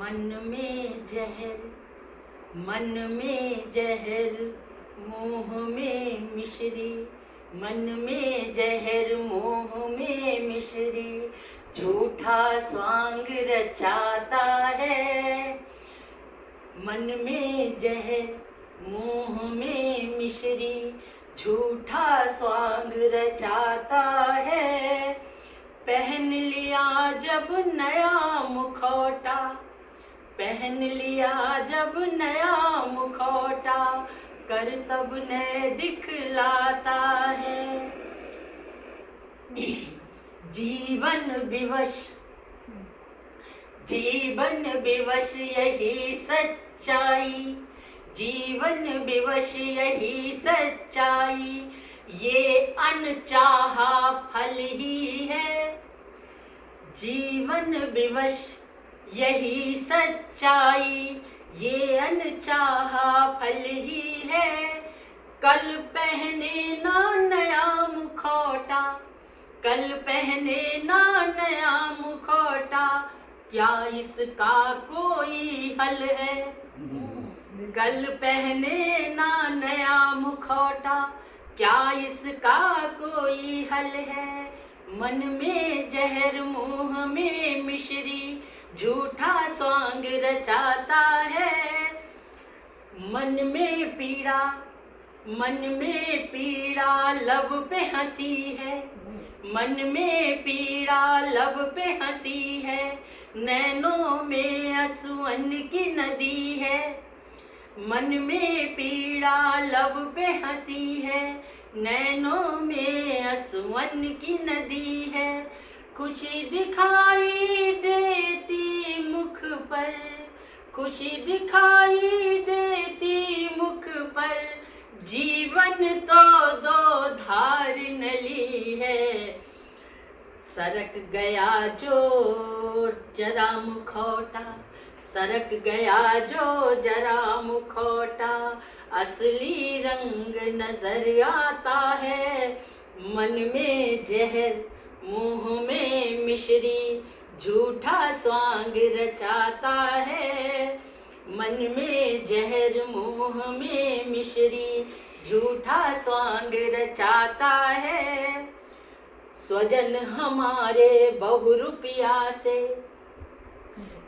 मन में जहर, मन में जहर, मोह में मिश्री, मन में जहर, मोह में मिश्री, झूठा स्वांग रचाता है। मन में जहर, मोह में मिश्री, झूठा स्वांग रचाता है। पहन लिया जब नया मुखौटा, पहन लिया जब नया मुखौटा, करतब ने दिखलाता है। जीवन विवश, जीवन विवश यही सच्चाई, जीवन विवश यही सच्चाई, ये अनचाहा फल ही है। जीवन विवश यही सच्चाई, ये अनचाहा फल ही है। कल पहने ना नया मुखौटा, कल पहने ना नया मुखौटा, क्या इसका कोई हल है। कल पहने ना नया मुखौटा, क्या इसका कोई हल है। मन में जहर, मुंह में मिश्री, झूठा स्वांग रचाता है। मन में पीड़ा, मन में पीड़ा, लब पे हंसी है। मन में पीड़ा, लब पे हंसी है, नैनों में असुअन की नदी है। मन में पीड़ा, लब पे हंसी है, नैनों में असुअन की नदी है। खुशी दिखाई देती मुख पर, खुशी दिखाई देती मुख पर, जीवन तो दो धार नली है। सरक गया जो जरा मुखौटा, सरक गया जो जरा मुखौटा, असली रंग नजर आता है। मन में जहर, मुंह में मिश्री, झूठा स्वांग रचाता है। मन में जहर, मुंह में मिश्री, झूठा स्वांग रचाता है। स्वजन हमारे बहुरुपिया से,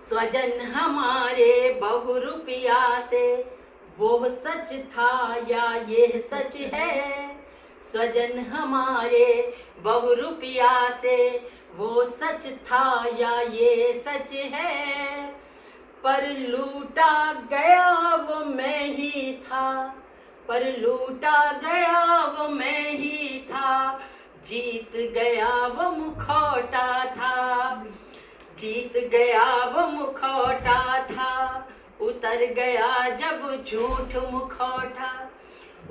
स्वजन हमारे बहुरुपिया से, वो सच था या ये सच है। स्वजन हमारे बहुरुपिया से, वो सच था या ये सच है। पर लूटा गया वो मैं ही था, पर लूटा गया वो मैं ही था, जीत गया वो मुखौटा था, जीत गया वो मुखौटा था। उतर गया जब झूठ मुखौटा,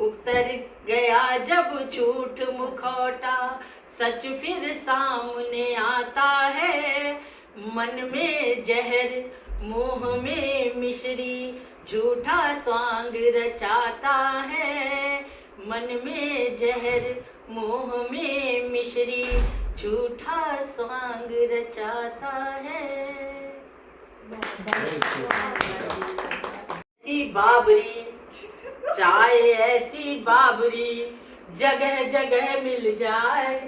उतर गया जब झूठ मुखौटा, सच फिर सामने आता है। मन में जहर, मुंह में मिश्री, झूठा स्वांग रचाता है। मन में जहर, मुंह में मिश्री, झूठा स्वांग रचाता है। ऐसी बाबरी, चाय ऐसी बाबरी, जगह जगह मिल जाए।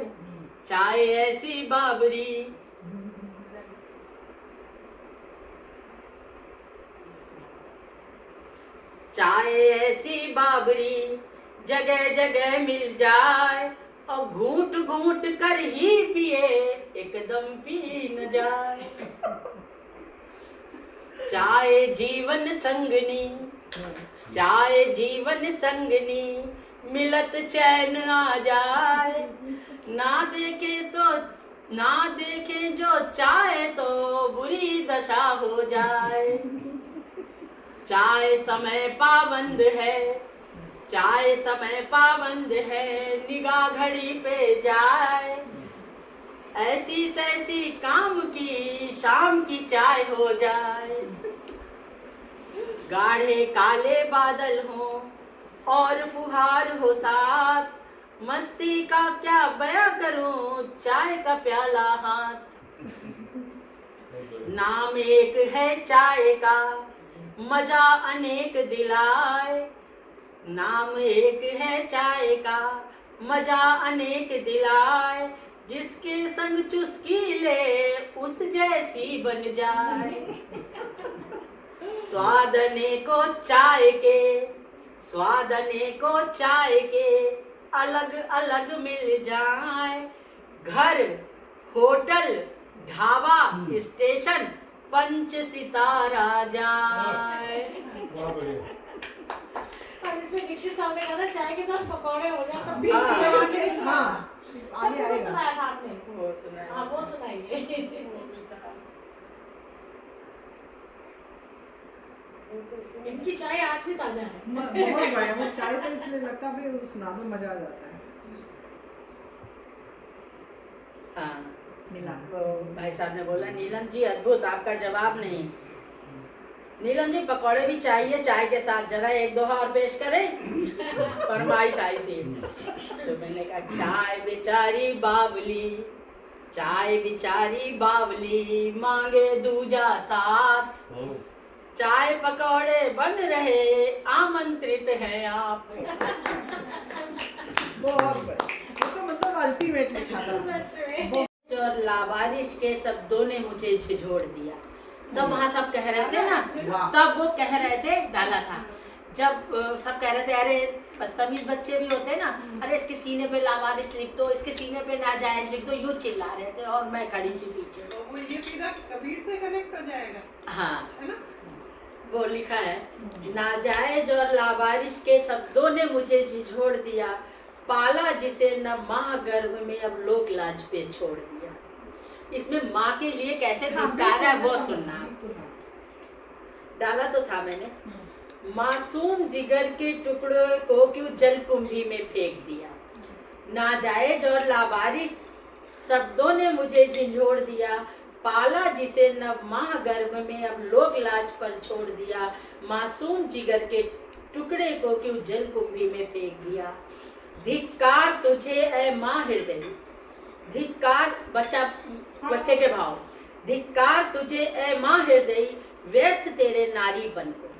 चाय ऐसी बाबरी, चाय ऐसी बाबरी, जगह जगह मिल जाए। और घूंट घूंट कर ही पिए, एकदम पी न जाए। चाय जीवन संगनी, चाय जीवन संगनी, मिलत चैन आ जाए। ना देखे तो, ना देखे जो चाय, तो बुरी दशा हो जाए। चाय समय पाबंद है, चाय समय पाबंद है, निगाह घड़ी पे जाए। ऐसी तैसी काम की शाम की चाय हो जाए। गाढ़े काले बादल हो और फुहार हो साथ, मस्ती का क्या बयां करूं, चाय का प्याला हाथ। नाम एक है चाय का, मजा अनेक दिलाए। नाम एक है चाय का, मजा अनेक दिलाए। जिसके संग चुस्की ले उस जैसी बन जाए। स्वाद अनेको चाय के, स्वाद अनेको चाय के, अलग अलग मिल जाए। घर, होटल, ढाबा, स्टेशन, पंच सितारा जाए। और इसमें दीक्षित साहब ने कहा था चाय के साथ पकौड़े हो जाए तब भी हाँ। आगे आगे सुनाया था आपने। वो सुनाया। हाँ वो सुनाइए। इनकी चाय आज भी ताजा है। बहुत बढ़िया, वो चाय पर इसलिए लगता है भी सुना दो मजा आ जाता है। हाँ, नीलम तो भाई साहब ने बोला नीलम जी अद्भुत, आपका जवाब नहीं। नीलम जी पकौड़े भी चाहिए चाय के साथ, जरा एक दो और पेश करें। फरमाइश आई थी तो मैंने कहा चाय बेचारी बावली, चाय बेचारी बावली, मांगे दूजा साथ। चाय पकौड़े बन रहे, आमंत्रित हैं आप। बहुत बढ़िया, वो तो मतलब अल्टीमेट लिखा था। सच में। और लावारिश के शब्दों ने मुझे झिझोड़ दिया। तब वहाँ सब कह रहे थे ना, तब वो कह रहे थे, डाला था जब सब कह रहे थे अरे बदतमीज बच्चे भी होते ना, अरे इसके सीने पे लावारिस लिख दो, इसके सीने पे नाजायज लिख दो, यूं चिल्ला रहे थे और मैं खड़ी थी पीछे। तो वो ये सीधा कबीर से कनेक्ट हो जाएगा, हाँ, है ना? वो लिखा है नाजायज और लावारिश के शब्दों ने मुझे झिझोड़ दिया। पाला जिसे न माँ गर्भ में, अब लोक लाज पे छोड़ दिया। इसमें माँ के लिए कैसे धिक्कारा है वो सुनना। डाला तो था मैंने। मासूम जिगर के टुकड़े को क्यों जल कुंभी में फेंक दिया। नाजायज और लावारिश शब्दों ने मुझे झिझोड़ दिया। पाला जिसे न माह गर्भ में, अब लोक लाज पर छोड़ दिया। मासूम जिगर के टुकड़े को क्यों जल कुंभी में फेंक दिया। धिक्कार तुझे ऐ माँ हृदय, धिक्कार बच्चे के भाव। धिक्कार तुझे ऐ माँ हृदय, व्यर्थ तेरे नारीपन को।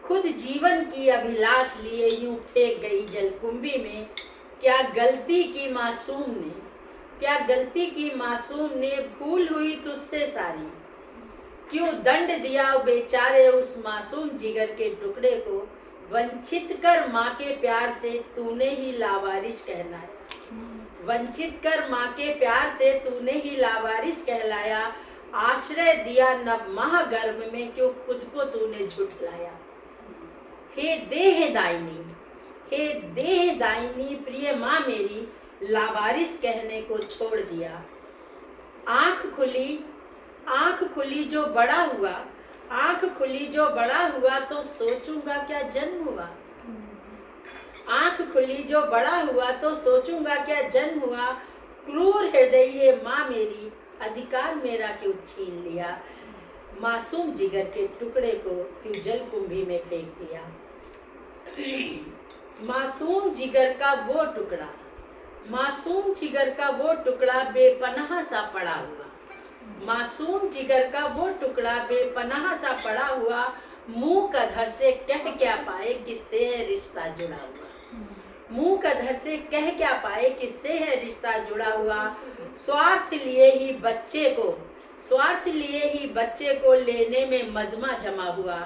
खुद जीवन की अभिलाष लिए यूं फेंक गई जलकुंभी में। क्या गलती की मासूम ने, क्या गलती की मासूम ने, भूल हुई तुझसे सारी। क्यों दंड दिया बेचारे उस मासूम जिगर के टुकड़े को। वंचित कर माँ के प्यार से तूने ही लावारिश कहलाया। वंचित कर माँ के प्यार से तूने ही लावारिश कहलाया। आश्रय दिया नव माह गर्भ में, क्यों खुद को तूने झुठलाया। हे देह दायिनी, हे देह दायिनी प्रिय माँ मेरी, लावारिस कहने को छोड़ दिया। आंख खुली जो बड़ा हुआ, आंख खुली जो बड़ा हुआ तो सोचूंगा क्या जन्म हुआ। आंख खुली जो बड़ा हुआ तो सोचूंगा क्या जन्म हुआ। क्रूर हृदय ये माँ मेरी, अधिकार मेरा क्यों छीन लिया। मासूम जिगर के टुकड़े को क्यों जल कुंभी में फेंक दिया। मासूम जिगर का वो टुकड़ा, मासूम जिगर का वो टुकड़ा बेपनाह सा पड़ा हुआ। मासूम जिगर का वो टुकड़ा बेपनाह सा पड़ा हुआ। मुंह कधर से कह क्या पाए किससे है रिश्ता जुड़ा हुआ। मुंह कधर से कह क्या पाए किससे है रिश्ता जुड़ा हुआ। स्वार्थ लिए ही बच्चे को, स्वार्थ लिए ही बच्चे को लेने में मजमा जमा हुआ।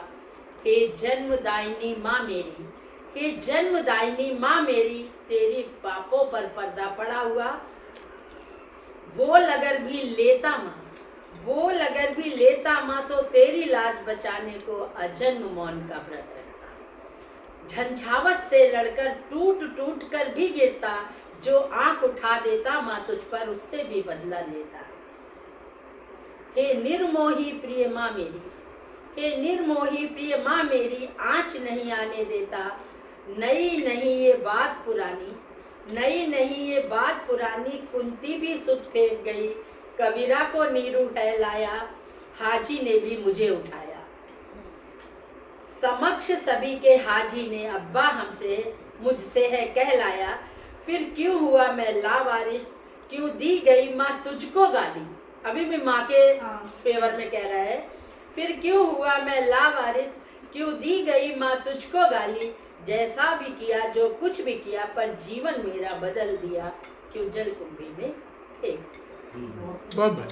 हे जन्मदायिनी माँ मेरी, हे जन्मदायिनी माँ मेरी, तेरी पापों पर पर्दा पड़ा हुआ। बोल अगर भी लेता माँ, बोल अगर भी लेता माँ तो तेरी लाज बचाने को अजन्म मौन का व्रत रखता। झंझावत से लड़कर टूट टूट कर भी गिरता, जो आंख उठा देता माँ तुझ पर उससे भी बदला लेता। हे निर्मोही प्रिय माँ मेरी, हे निर्मोही प्रिय माँ मेरी, आँच नहीं आने देता। नई नहीं ये बात पुरानी, नई नहीं ये बात पुरानी, कुंती भी सुत फेंक गई, कबीरा को नीरू है लाया, हाजी ने भी मुझे उठाया। समक्ष सभी के हाजी ने अब्बा हमसे मुझसे है कहलाया। फिर क्यों हुआ मैं लावारिस, क्यों दी गई माँ तुझको गाली, अभी भी माँ के हाँ। फेवर में कह रहा है। फिर क्यों हुआ मैं लावारिस, क्यों दी गई माँ तुझको गाली, जैसा भी किया जो कुछ भी किया पर जीवन मेरा बदल दिया, क्यों जल कुंभी में फेंक दिया। बहुत बहुत